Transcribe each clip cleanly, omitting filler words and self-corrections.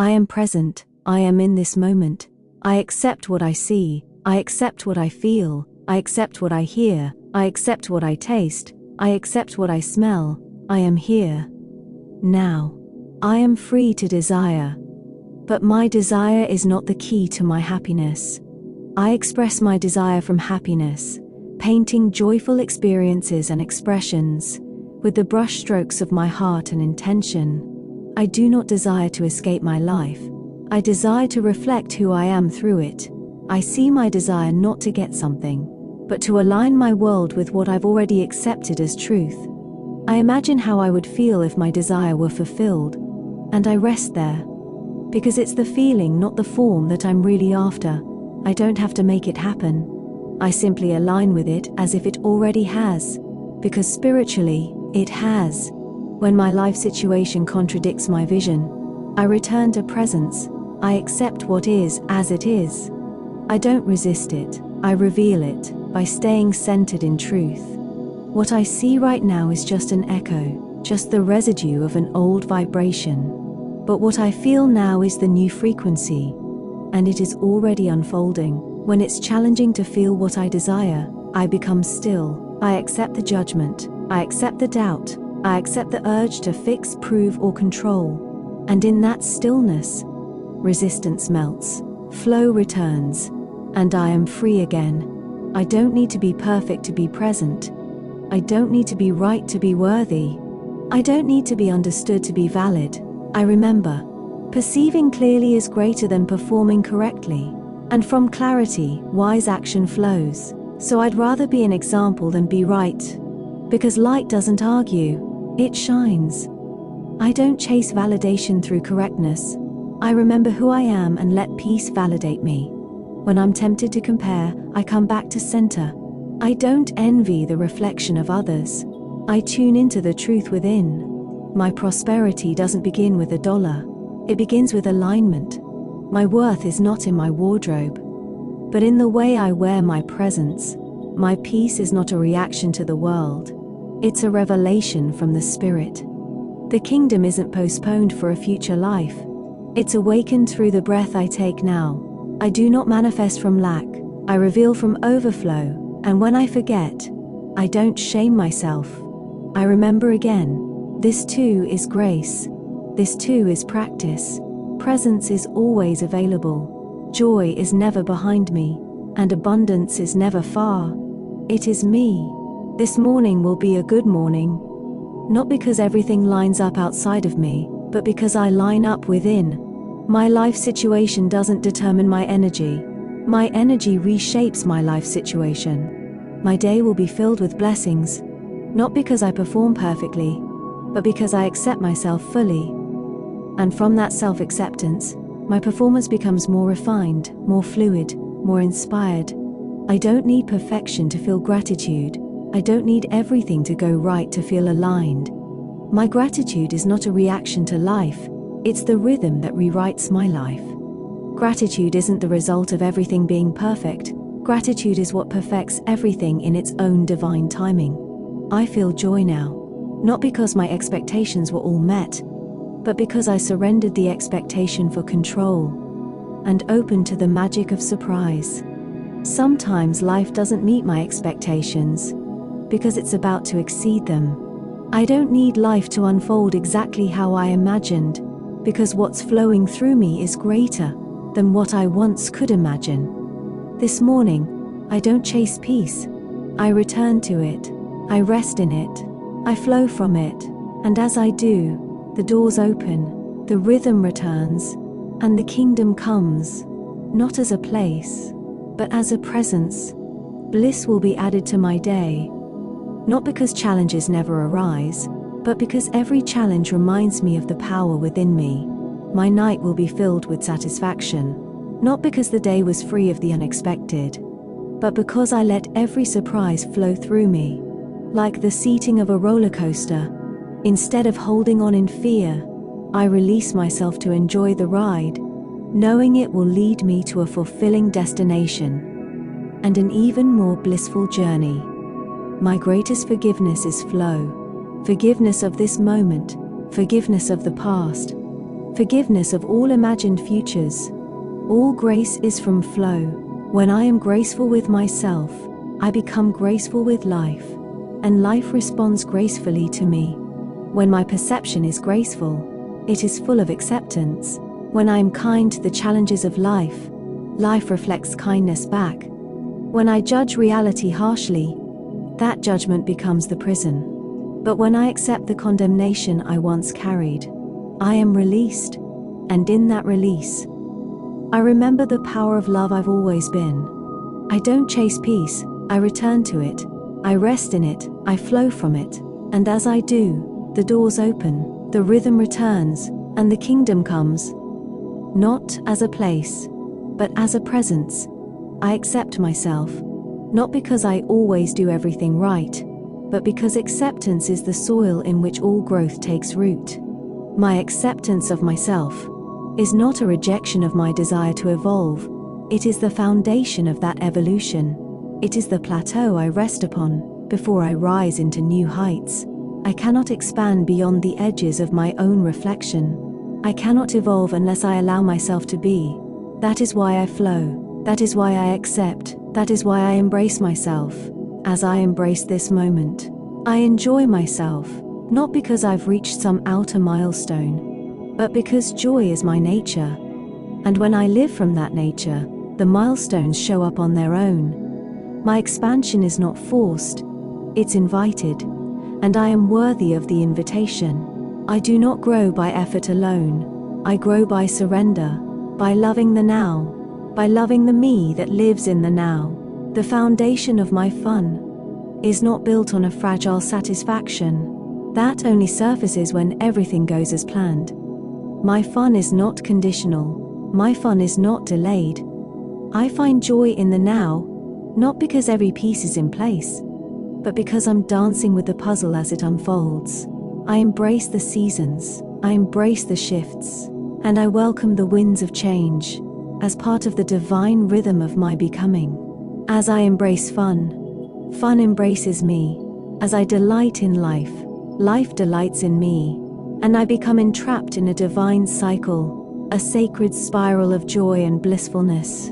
I am present, I am in this moment. I accept what I see, I accept what I feel, I accept what I hear, I accept what I taste, I accept what I smell. I am here. Now. I am free to desire. But my desire is not the key to my happiness. I express my desire from happiness, painting joyful experiences and expressions, with the brushstrokes of my heart and intention. I do not desire to escape my life. I desire to reflect who I am through it. I see my desire not to get something, but to align my world with what I've already accepted as truth. I imagine how I would feel if my desire were fulfilled, and I rest there. Because it's the feeling, not the form, that I'm really after. I don't have to make it happen. I simply align with it as if it already has, because spiritually, it has. When my life situation contradicts my vision, I return to presence. I accept what is as it is. I don't resist it, I reveal it, by staying centered in truth. What I see right now is just an echo, just the residue of an old vibration. But what I feel now is the new frequency, and it is already unfolding. When it's challenging to feel what I desire, I become still. I accept the judgment, I accept the doubt, I accept the urge to fix, prove, or control. And in that stillness, resistance melts, flow returns, and I am free again. I don't need to be perfect to be present. I don't need to be right to be worthy. I don't need to be understood to be valid. I remember, perceiving clearly is greater than performing correctly. And from clarity, wise action flows. So I'd rather be an example than be right. Because light doesn't argue, it shines. I don't chase validation through correctness. I remember who I am and let peace validate me. When I'm tempted to compare, I come back to center. I don't envy the reflection of others. I tune into the truth within. My prosperity doesn't begin with $1. It begins with alignment. My worth is not in my wardrobe, but in the way I wear my presence. My peace is not a reaction to the world. It's a revelation from the spirit. The kingdom isn't postponed for a future life. It's awakened through the breath I take now. I do not manifest from lack. I reveal from overflow. And when I forget, I don't shame myself. I remember again. This too is grace. This too is practice. Presence is always available. Joy is never behind me, and abundance is never far. It is me. This morning will be a good morning. Not because everything lines up outside of me, but because I line up within. My life situation doesn't determine my energy. My energy reshapes my life situation. My day will be filled with blessings, not because I perform perfectly, but because I accept myself fully. And from that self-acceptance, my performance becomes more refined, more fluid, more inspired. I don't need perfection to feel gratitude. I don't need everything to go right to feel aligned. My gratitude is not a reaction to life, it's the rhythm that rewrites my life. Gratitude isn't the result of everything being perfect. Gratitude is what perfects everything in its own divine timing. I feel joy now, not because my expectations were all met, but because I surrendered the expectation for control and opened to the magic of surprise. Sometimes life doesn't meet my expectations because it's about to exceed them. I don't need life to unfold exactly how I imagined, because what's flowing through me is greater than what I once could imagine. This morning, I don't chase peace. I return to it. I rest in it. I flow from it. And as I do, the doors open, the rhythm returns, and the kingdom comes, not as a place, but as a presence. Bliss will be added to my day, not because challenges never arise, but because every challenge reminds me of the power within me. My night will be filled with satisfaction, not because the day was free of the unexpected, but because I let every surprise flow through me, like the seating of a roller coaster. Instead of holding on in fear, I release myself to enjoy the ride, knowing it will lead me to a fulfilling destination and an even more blissful journey. My greatest forgiveness is flow. Forgiveness of this moment, forgiveness of the past, forgiveness of all imagined futures. All grace is from flow. When I am graceful with myself, I become graceful with life, and life responds gracefully to me. When my perception is graceful, it is full of acceptance. When I am kind to the challenges of life, life reflects kindness back. When I judge reality harshly, that judgment becomes the prison. But when I accept the condemnation I once carried, I am released, and in that release, I remember the power of love I've always been. I don't chase peace, I return to it. I rest in it, I flow from it, and as I do, the doors open, the rhythm returns, and the kingdom comes. Not as a place, but as a presence. I accept myself, not because I always do everything right, but because acceptance is the soil in which all growth takes root. My acceptance of myself is not a rejection of my desire to evolve, it is the foundation of that evolution. It is the plateau I rest upon before I rise into new heights. I cannot expand beyond the edges of my own reflection. I cannot evolve unless I allow myself to be. That is why I flow. That is why I accept. That is why I embrace myself. As I embrace this moment, I enjoy myself, not because I've reached some outer milestone, but because joy is my nature. And when I live from that nature, the milestones show up on their own. My expansion is not forced, it's invited, and I am worthy of the invitation. I do not grow by effort alone. I grow by surrender, by loving the now, by loving the me that lives in the now. The foundation of my fun is not built on a fragile satisfaction. That only surfaces when everything goes as planned. My fun is not conditional. My fun is not delayed. I find joy in the now, not because every piece is in place, but because I'm dancing with the puzzle as it unfolds. I embrace the seasons, I embrace the shifts, and I welcome the winds of change as part of the divine rhythm of my becoming. As I embrace fun, fun embraces me. As I delight in life, life delights in me, and I become entrapped in a divine cycle, a sacred spiral of joy and blissfulness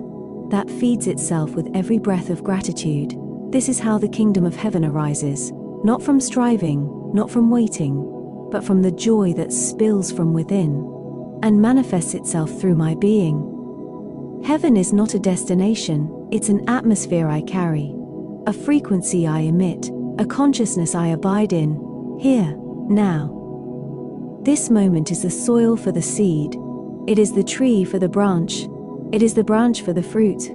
that feeds itself with every breath of gratitude. This is how the kingdom of heaven arises, not from striving, not from waiting, but from the joy that spills from within and manifests itself through my being. Heaven is not a destination, it's an atmosphere I carry, a frequency I emit, a consciousness I abide in, here, now. This moment is the soil for the seed, it is the tree for the branch, it is the branch for the fruit.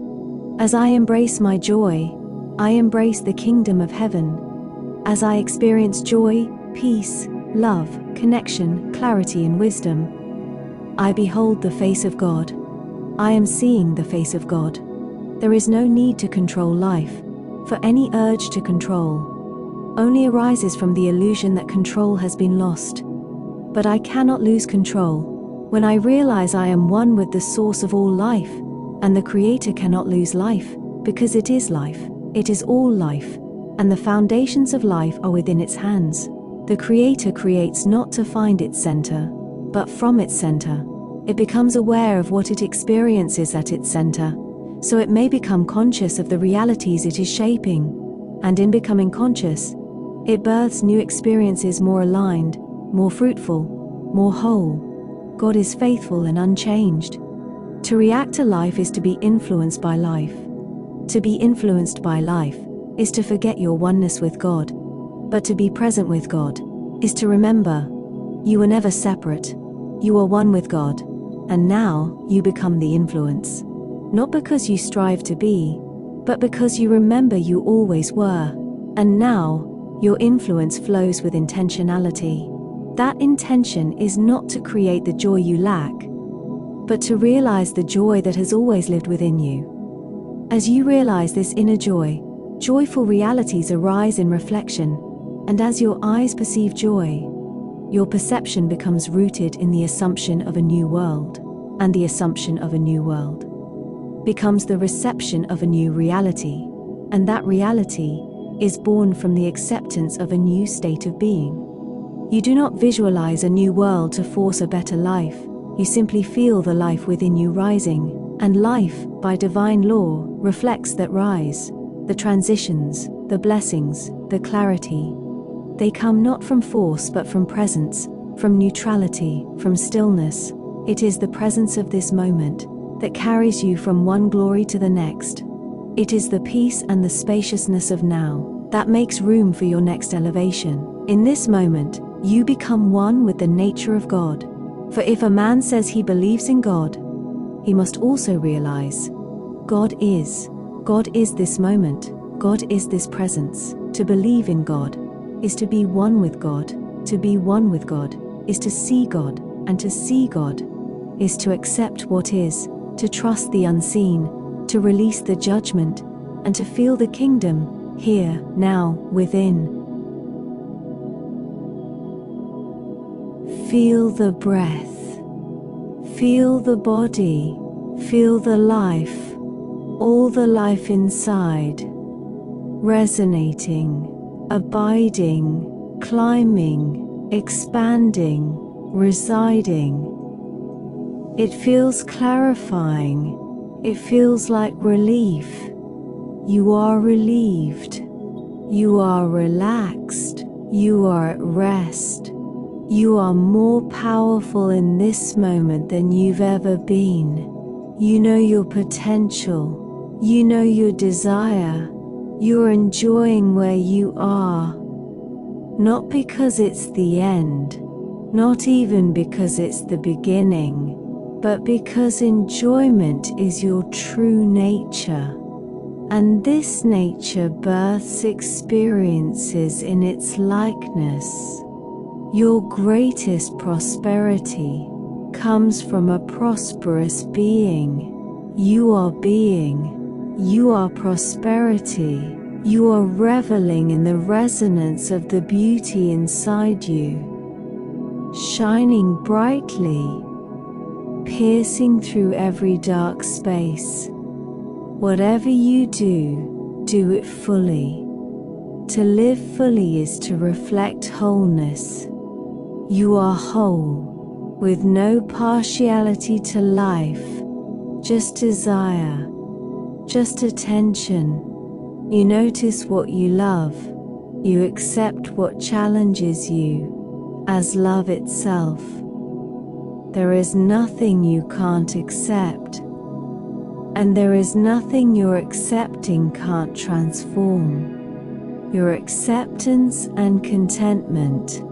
As I embrace my joy, I embrace the kingdom of heaven. As I experience joy, peace, love, connection, clarity, and wisdom, I behold the face of God. I am seeing the face of God. There is no need to control life, for any urge to control only arises from the illusion that control has been lost. But I cannot lose control. When I realize I am one with the source of all life, and the Creator cannot lose life, because it is life, it is all life, and the foundations of life are within its hands. The Creator creates not to find its center, but from its center. It becomes aware of what it experiences at its center, so it may become conscious of the realities it is shaping, and in becoming conscious, it births new experiences more aligned, more fruitful, more whole. God is faithful and unchanged. To react to life is to be influenced by life. To be influenced by life is to forget your oneness with God. But to be present with God is to remember you were never separate. You are one with God, and now you become the influence. Not because you strive to be, but because you remember you always were, and now your influence flows with intentionality. That intention is not to create the joy you lack, but to realize the joy that has always lived within you. As you realize this inner joy, joyful realities arise in reflection, and as your eyes perceive joy, your perception becomes rooted in the assumption of a new world, and the assumption of a new world becomes the reception of a new reality, and that reality is born from the acceptance of a new state of being. You do not visualize a new world to force a better life. You simply feel the life within you rising, and life, by divine law, reflects that rise. The transitions, the blessings, the clarity. They come not from force but from presence, from neutrality, from stillness. It is the presence of this moment that carries you from one glory to the next. It is the peace and the spaciousness of now that makes room for your next elevation. In this moment, you become one with the nature of God. For if a man says he believes in God, he must also realize God is. God is this moment. God is this presence. To believe in God is to be one with God. To be one with God is to see God, and to see God is to accept what is, to trust the unseen, to release the judgment, and to feel the kingdom, here, now, within. Feel the breath. Feel the body. Feel the life. All the life inside. Resonating, abiding, climbing, expanding, residing. It feels clarifying. It feels like relief. You are relieved. You are relaxed. You are at rest. You are more powerful in this moment than you've ever been. You know your potential. You know your desire. You're enjoying where you are. Not because it's the end. Not even because it's the beginning. But because enjoyment is your true nature. And this nature births experiences in its likeness. Your greatest prosperity comes from a prosperous being. You are being. You are prosperity. You are reveling in the resonance of the beauty inside you, shining brightly, piercing through every dark space. Whatever you do, do it fully. To live fully is to reflect wholeness. You are whole, with no partiality to life, just desire, just attention. You notice what you love. You accept what challenges you, as love itself. There is nothing you can't accept, and there is nothing your accepting can't transform. Your acceptance and contentment.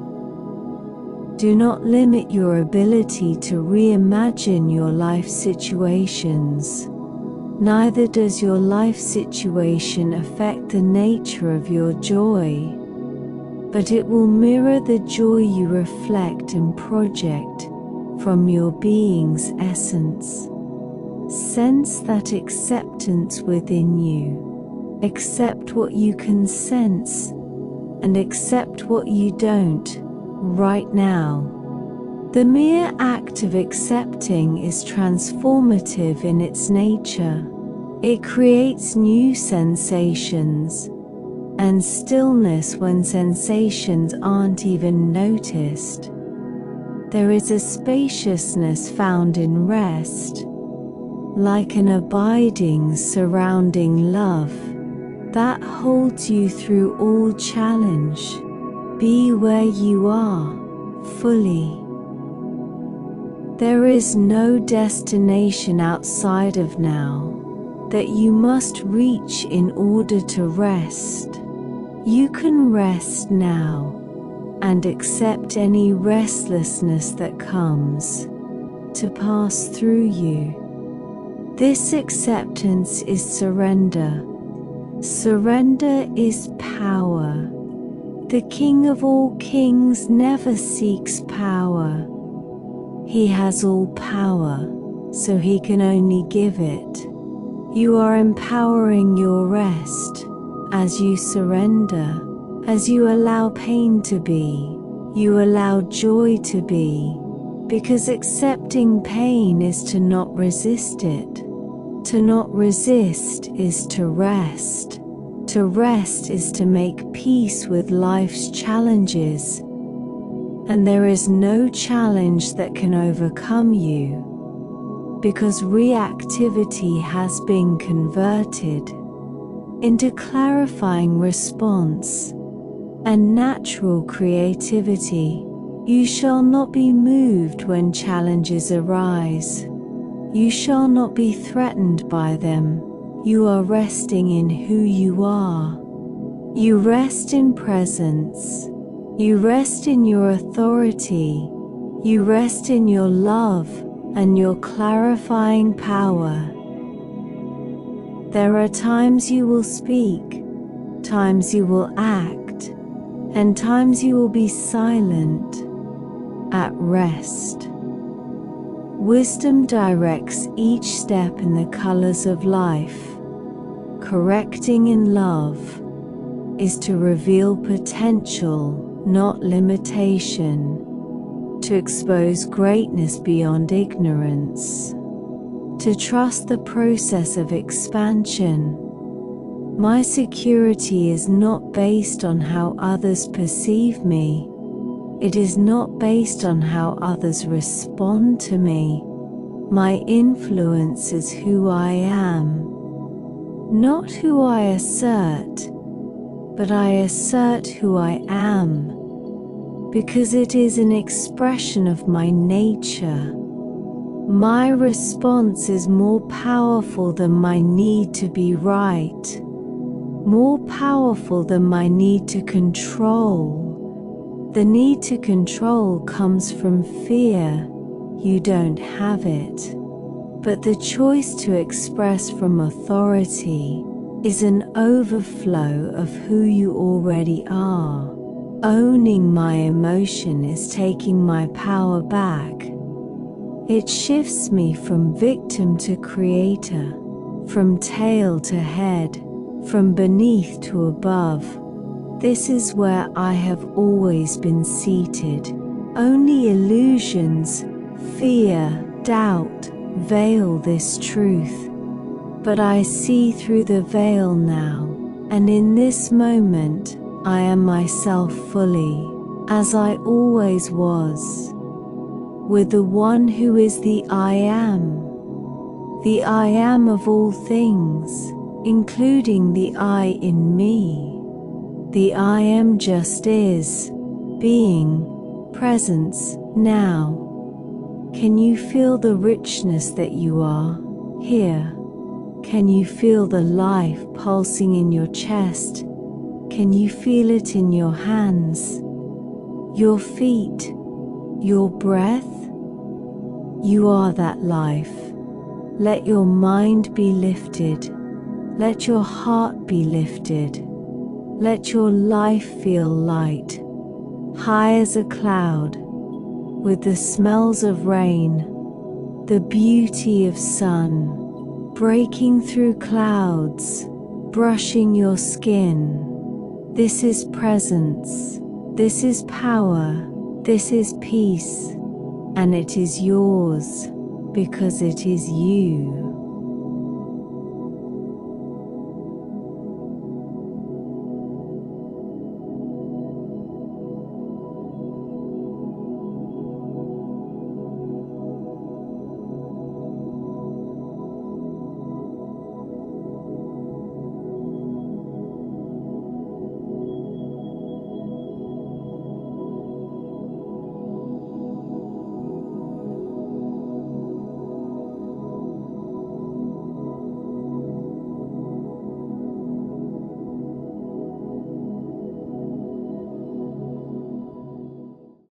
Do not limit your ability to reimagine your life situations. Neither does your life situation affect the nature of your joy, but it will mirror the joy you reflect and project from your being's essence. Sense that acceptance within you. Accept what you can sense, and accept what you don't, right now. The mere act of accepting is transformative in its nature. It creates new sensations, and stillness when sensations aren't even noticed. There is a spaciousness found in rest, like an abiding surrounding love that holds you through all challenge. Be where you are, fully. There is no destination outside of now that you must reach in order to rest. You can rest now and accept any restlessness that comes to pass through you. This acceptance is surrender. Surrender is power. The King of all kings never seeks power. He has all power, so he can only give it. You are empowering your rest as you surrender. As you allow pain to be, you allow joy to be, because accepting pain is to not resist it. To not resist is to rest. To rest is to make peace with life's challenges. and there is no challenge that can overcome you, because reactivity has been converted into clarifying response and natural creativity. You shall not be moved when challenges arise. You shall not be threatened by them. You are resting in who you are. You rest in presence. You rest in your authority. You rest in your love and your clarifying power. There are times you will speak, times you will act, and times you will be silent, at rest. Wisdom directs each step in the colors of life. Correcting in love is to reveal potential, not limitation, to expose greatness beyond ignorance, to trust the process of expansion. My security is not based on how others perceive me. It is not based on how others respond to me. My influence is who I am, not who I assert, but I assert who I am, because it is an expression of my nature. My response is more powerful than my need to be right, more powerful than my need to control. The need to control comes from fear. You don't have it. But the choice to express from authority is an overflow of who you already are. Owning my emotion is taking my power back. It shifts me from victim to creator, from tail to head, from beneath to above. This is where I have always been seated. Only illusions, fear, doubt veil this truth. But I see through the veil now, and in this moment, I am myself fully, as I always was, with the one who is the I am of all things, including the I in me. The I am just is, being, presence, now. Can you feel the richness that you are, here? Can you feel the life pulsing in your chest? Can you feel it in your hands, your feet, your breath? You are that life. Let your mind be lifted. Let your heart be lifted. Let your life feel light, high as a cloud, with the smells of rain, the beauty of sun, breaking through clouds, brushing your skin. This is presence, this is power, this is peace, and it is yours, because it is you.